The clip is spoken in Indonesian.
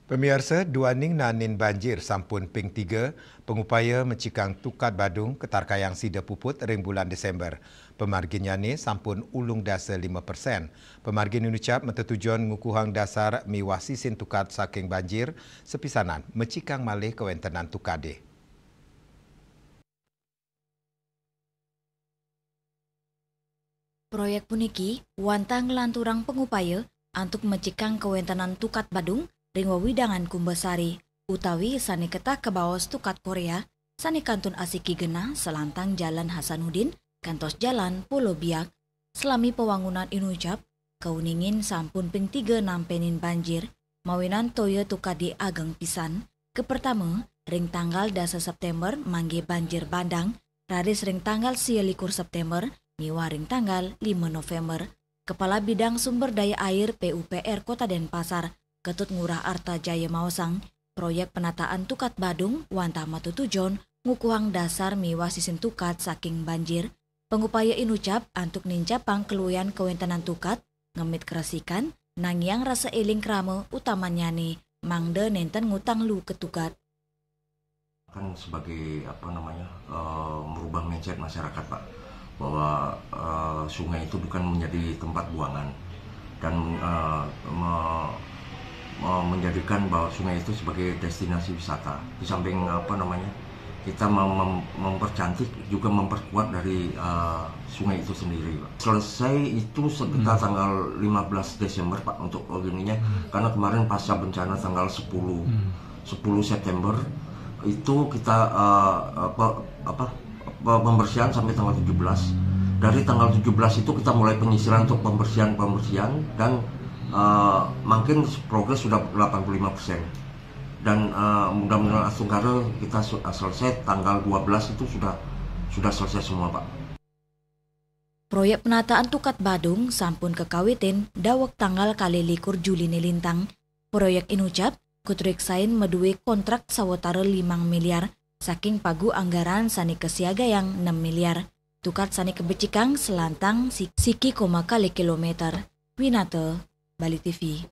Pemirsa, Duaning nanin banjir sampun ping 3, pengupaya mencikang tukat badung ketarkayang sida puput ring bulan Desember. Pemarginnya ni sampun ulung dasar 5%. Pemargin ucap mentetujuan ngukuhang dasar miwasi sin tukat saking banjir sepisanan mencikang malih kewentenan tukade. Proyek puniki wantang lanturang pengupaya untuk mencikang kewentenan tukat badung ring wawidangan Kumbasari utawi sani ketah ke bawah tukat Korea sani kantun asiki gena selantang Jalan Hasanuddin kantos Jalan Pulau Biak selami pewangunan inucap keuningin sampun ping 3 nampenin banjir mawinan toyo tukadi ageng pisan ke pertama ring tanggal 10 September mangge banjir bandang radis ring tanggal 11 September miwaring tanggal 5 November. Kepala Bidang Sumber Daya Air PUPR Kota Denpasar, Ketut Ngurah Arta Jaya Mausang, proyek penataan tukat Badung wantah matutujon ngukuhang dasar miwasisin tukat saking banjir. Pengupaya inucap antuk ninjapang keluyan kewentenan tukat, ngemit kerasikan, nangyang rasa eling krame utamanya nih, mangde nenten ngutang lu ketukat. Kan sebagai merubah mindset masyarakat, Pak, bahwa sungai itu bukan menjadi tempat buangan dan menjadikan bahwa sungai itu sebagai destinasi wisata. Di samping kita mempercantik juga memperkuat dari sungai itu sendiri, Pak. Selesai itu sekitar tanggal 15 Desember, Pak, untuk ininya karena kemarin pasca bencana tanggal 10 September itu kita pembersihan sampai tanggal 17. Dari tanggal 17 itu kita mulai penyisiran untuk pembersihan dan makin progres sudah 85%. Dan mudah-mudahan Asungkara kita selesai tanggal 12 itu sudah selesai semua, Pak. Proyek penataan tukat Badung sampun kekawitin dawek tanggal kali likur Juli nilintang. Proyek inucap kutriksain medue kontrak sawetara 5 miliar saking pagu anggaran sani kesiaga yang 6 miliar. Tukat sani kebecikang selantang siki koma kali kilometer. Winata, Bali TV.